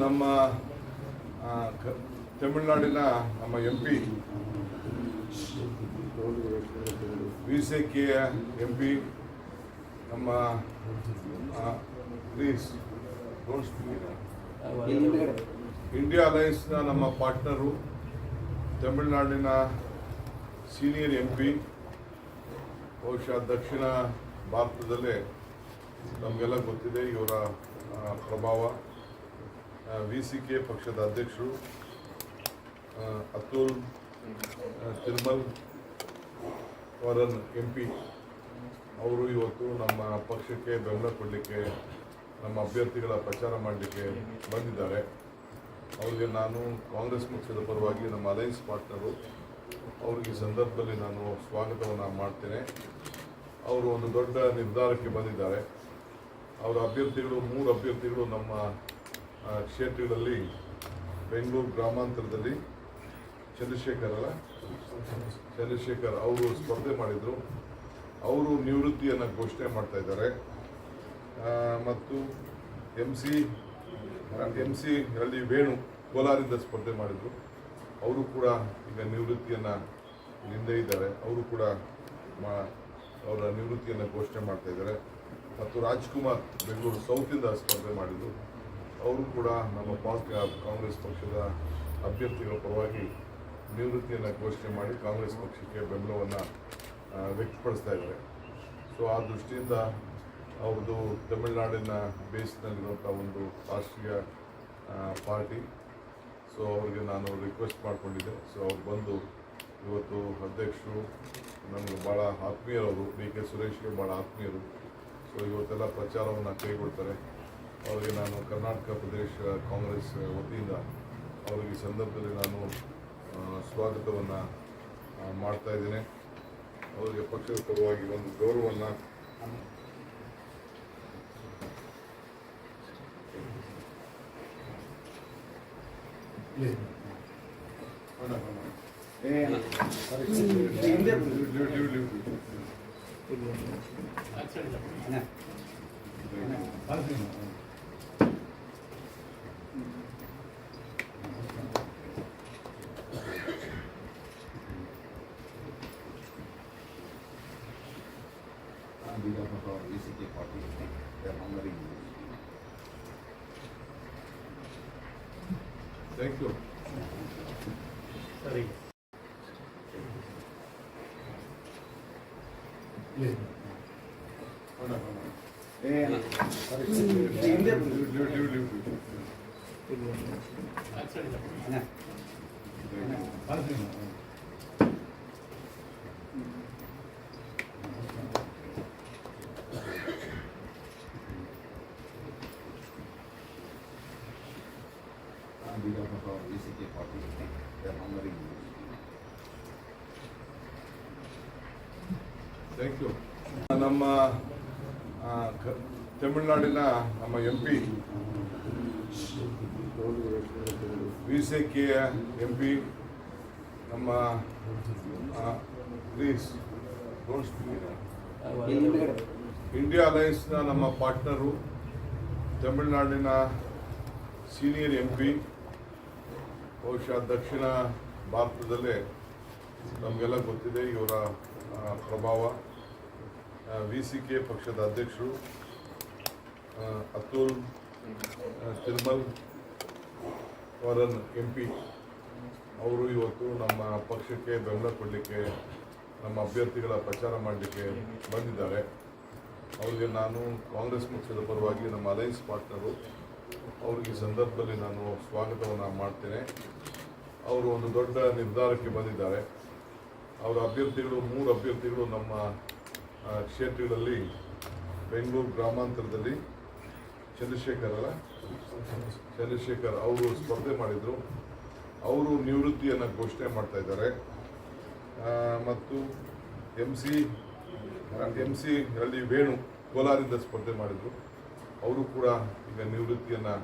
ನಮ್ಮ ತಮಿಳುನಾಡಿನ ನಮ್ಮ MP VCK MP ನಮ್ಮ ಪ್ಲೀಸ್ ಇಂಡಿಯಾ ಅಲೈನ್ಸ್ನ ನಮ್ಮ ಪಾರ್ಟ್ನರು ತಮಿಳುನಾಡಿನ ಸೀನಿಯರ್ MP ಬಹುಶಃ ದಕ್ಷಿಣ ಭಾರತದಲ್ಲೇ ನಮಗೆಲ್ಲ ಗೊತ್ತಿದೆ ಇವರ ಪ್ರಭಾವ. VCK ಪಕ್ಷದ ಅಧ್ಯಕ್ಷರು ಅತುಲ್ ತಿರುಮಲ್ ವರನ್ MP ಅವರು ಇವತ್ತು ನಮ್ಮ ಪಕ್ಷಕ್ಕೆ ಬೆಂಬಲ ಕೊಡಲಿಕ್ಕೆ, ನಮ್ಮ ಅಭ್ಯರ್ಥಿಗಳ ಪ್ರಚಾರ ಮಾಡಲಿಕ್ಕೆ ಬಂದಿದ್ದಾರೆ. ಅವರಿಗೆ ನಾನು ಕಾಂಗ್ರೆಸ್ ಪಕ್ಷದ ಪರವಾಗಿ ನಮ್ಮ ಅಲೈನ್ಸ್ ಪಾರ್ಟ್ನರು ಅವರಿಗೆ ಈ ಸಂದರ್ಭದಲ್ಲಿ ನಾನು ಸ್ವಾಗತವನ್ನು ಮಾಡ್ತೇನೆ. ಅವರು ಒಂದು ದೊಡ್ಡ ನಿರ್ಧಾರಕ್ಕೆ ಬಂದಿದ್ದಾರೆ. ಅವರ ಅಭ್ಯರ್ಥಿಗಳು 3 ಅಭ್ಯರ್ಥಿಗಳು ನಮ್ಮ ಕ್ಷೇತ್ರಗಳಲ್ಲಿ ಬೆಂಗಳೂರು ಗ್ರಾಮಾಂತರದಲ್ಲಿ ಚಂದ್ರಶೇಖರ್ ಅವರು ಸ್ಪರ್ಧೆ ಮಾಡಿದರು. ಅವರು ನಿವೃತ್ತಿಯನ್ನು ಘೋಷಣೆ ಮಾಡ್ತಾ ಇದ್ದಾರೆ. ಮತ್ತು MC ಅಲ್ಲಿ ವೇಣು ಕೋಲಾರಿಂದ ಸ್ಪರ್ಧೆ ಮಾಡಿದರು. ಅವರು ಕೂಡ ಈಗ ನಿವೃತ್ತಿಯನ್ನು ಹಿಂದೆ ಇದ್ದಾರೆ. ಅವರು ಕೂಡ ಅವರ ನಿವೃತ್ತಿಯನ್ನು ಘೋಷಣೆ ಮಾಡ್ತಾ ಇದ್ದಾರೆ. ಮತ್ತು ರಾಜ್ಕುಮಾರ್ ಬೆಂಗಳೂರು ಸೌತಿಂದ ಸ್ಪರ್ಧೆ ಮಾಡಿದರು. ಅವರು ಕೂಡ ನಮ್ಮ ಕಾಂಗ್ರೆಸ್ ಪಕ್ಷದ ಅಭ್ಯರ್ಥಿಗಳ ಪರವಾಗಿ ನಿವೃತ್ತಿಯನ್ನು ಘೋಷಣೆ ಮಾಡಿ ಕಾಂಗ್ರೆಸ್ ಪಕ್ಷಕ್ಕೆ ಬೆಂಬಲವನ್ನು ವ್ಯಕ್ತಪಡಿಸ್ತಾ ಇದ್ದಾರೆ. ಸೊ ಆ ದೃಷ್ಟಿಯಿಂದ ಅವ್ರದ್ದು ತಮಿಳುನಾಡಿನ ಬೇಸ್ನಲ್ಲಿರುವಂಥ ಒಂದು ರಾಷ್ಟ್ರೀಯ ಪಾರ್ಟಿ. ಸೊ ಅವ್ರಿಗೆ ನಾನು ರಿಕ್ವೆಸ್ಟ್ ಮಾಡಿಕೊಂಡಿದ್ದೆ. ಸೊ ಅವ್ರು ಬಂದು ಇವತ್ತು ಅಧ್ಯಕ್ಷರು ನನಗೆ ಭಾಳ ಆತ್ಮೀಯರವರು, DK ಸುರೇಶ್ಗೆ ಭಾಳ ಆತ್ಮೀಯರು. ಸೊ ಇವತ್ತೆಲ್ಲ ಪ್ರಚಾರವನ್ನು ಕೈಗೊಳ್ತಾರೆ. ಅವರಿಗೆ ನಾನು ಕರ್ನಾಟಕ ಪ್ರದೇಶ ಕಾಂಗ್ರೆಸ್ ವತಿಯಿಂದ ಅವರಿಗೆ ಈ ಸಂದರ್ಭದಲ್ಲಿ ನಾನು ಸ್ವಾಗತವನ್ನು ಮಾಡ್ತಾ ಇದ್ದೇನೆ. ಅವರಿಗೆ ಪಕ್ಷದ ಪರವಾಗಿ ಒಂದು ಗೌರವವನ್ನು VCK party, they are honoring you. Thank you. Sorry. VCK party, they are honoring you. Thank you. ನಮ್ಮ ತಮಿಳುನಾಡಿನ ನಮ್ಮ MP VCK MP ನಮ್ಮ ಪ್ಲೀಸ್ ಇಂಡಿಯಾ ಅಲೈನ್ಸ್ನ ನಮ್ಮ ಪಾರ್ಟ್ನರು ತಮಿಳುನಾಡಿನ ಸೀನಿಯರ್ MP ಬಹುಶಃ ದಕ್ಷಿಣ ಭಾರತದಲ್ಲೇ ನಮಗೆಲ್ಲ ಗೊತ್ತಿದೆ ಇವರ ಪ್ರಭಾವ. VCK ಪಕ್ಷದ ಅಧ್ಯಕ್ಷರು ಅತುಲ್ ತಿರುಮಲ್ ವರನ್ MP ಅವರು ಇವತ್ತು ನಮ್ಮ ಪಕ್ಷಕ್ಕೆ ಬೆಂಬಲ ಕೊಡಲಿಕ್ಕೆ, ನಮ್ಮ ಅಭ್ಯರ್ಥಿಗಳ ಪ್ರಚಾರ ಮಾಡಲಿಕ್ಕೆ ಬಂದಿದ್ದಾರೆ. ಅವರಿಗೆ ನಾನು ಕಾಂಗ್ರೆಸ್ ಪಕ್ಷದ ಪರವಾಗಿ ನಮ್ಮ ಅಲೈನ್ಸ್ ಪಾರ್ಟ್ನರು ಅವರಿಗೆ ಈ ಸಂದರ್ಭದಲ್ಲಿ ನಾನು ಸ್ವಾಗತವನ್ನು ಮಾಡ್ತೇನೆ. ಅವರು ಒಂದು ದೊಡ್ಡ ನಿರ್ಧಾರಕ್ಕೆ ಬಂದಿದ್ದಾರೆ. ಅವರ ಅಭ್ಯರ್ಥಿಗಳು 3 ಅಭ್ಯರ್ಥಿಗಳು ನಮ್ಮ ಕ್ಷೇತ್ರಗಳಲ್ಲಿ ಬೆಂಗಳೂರು ಗ್ರಾಮಾಂತರದಲ್ಲಿ ಚಂದ್ರಶೇಖರ್ ಅವರು ಸ್ಪರ್ಧೆ ಮಾಡಿದರು. ಅವರು ನಿವೃತ್ತಿಯನ್ನು ಘೋಷಣೆ ಮಾಡ್ತಾ ಇದ್ದಾರೆ. ಮತ್ತು MC ಅಲ್ಲಿ ವೇಣು ಕೋಲಾರಿಂದ ಸ್ಪರ್ಧೆ ಮಾಡಿದರು. ಅವರು ಕೂಡ ಈಗ ನಿವೃತ್ತಿಯನ್ನು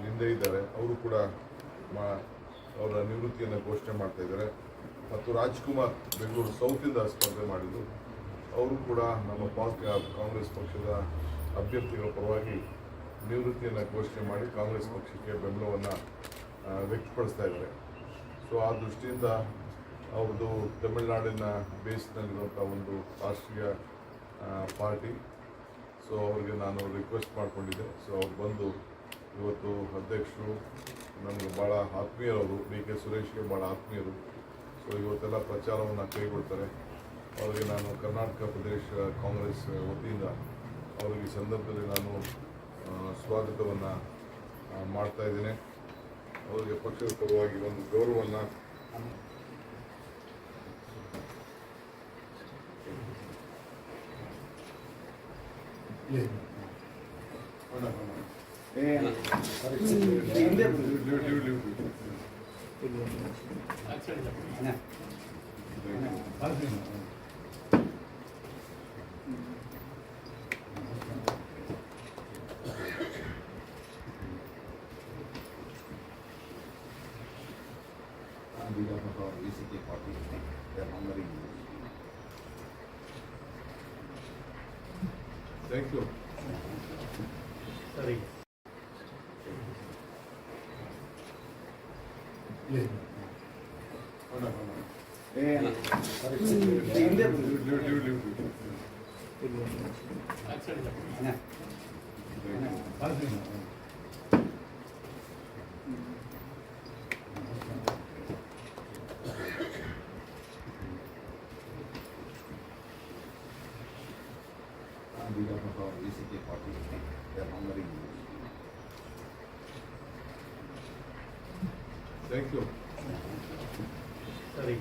ಹಿಂದೆ ಇದ್ದಾರೆ. ಅವರು ಕೂಡ ಅವರ ನಿವೃತ್ತಿಯನ್ನು ಘೋಷಣೆ ಮಾಡ್ತಾ ಇದ್ದಾರೆ. ಮತ್ತು ರಾಜ್ಕುಮಾರ್ ಬೆಂಗಳೂರು ಸೌತಿಂದ ಸ್ಪರ್ಧೆ ಮಾಡಿದರು. ಅವರು ಕೂಡ ನಮ್ಮ ಕಾಂಗ್ರೆಸ್ ಪಕ್ಷದ ಅಭ್ಯರ್ಥಿಗಳ ಪರವಾಗಿ ನಿವೃತ್ತಿಯನ್ನು ಘೋಷಣೆ ಮಾಡಿ ಕಾಂಗ್ರೆಸ್ ಪಕ್ಷಕ್ಕೆ ಬೆಂಬಲವನ್ನು ವ್ಯಕ್ತಪಡಿಸ್ತಾ ಇದ್ದಾರೆ. ಸೊ ಆ ದೃಷ್ಟಿಯಿಂದ ಅವ್ರದ್ದು ತಮಿಳುನಾಡಿನ ಬೇಸ್ನಲ್ಲಿರುವಂಥ ಒಂದು ರಾಷ್ಟ್ರೀಯ ಪಾರ್ಟಿ. ಸೊ ಅವ್ರಿಗೆ ನಾನು ರಿಕ್ವೆಸ್ಟ್ ಮಾಡಿಕೊಂಡಿದ್ದೆ. ಸೊ ಅವ್ರು ಬಂದು ಇವತ್ತು ಅಧ್ಯಕ್ಷರು ನನಗೆ ಭಾಳ ಆತ್ಮೀಯರವರು, ಡಿ ಕೆ ಸುರೇಶ್ಗೆ ಭಾಳ ಆತ್ಮೀಯರು. ಸೊ ಇವತ್ತೆಲ್ಲ ಪ್ರಚಾರವನ್ನು ಕೈಗೊಳ್ತಾರೆ. ಅವರಿಗೆ ನಾನು ಕರ್ನಾಟಕ ಪ್ರದೇಶ ಕಾಂಗ್ರೆಸ್ ವತಿಯಿಂದ ಅವರಿಗೆ ಈ ಸಂದರ್ಭದಲ್ಲಿ ನಾನು ಸ್ವಾಗತವನ್ನು ಮಾಡ್ತಾ ಇದ್ದೇನೆ. ಅವರಿಗೆ ಪಕ್ಷದ ಪರವಾಗಿ ಒಂದು ಗೌರವವನ್ನು On behalf of our VCK party, they are honoring you. Thank you. ಸರಿ. On behalf of our VCK party, they are honoring you. Thank you. ಸರಿ.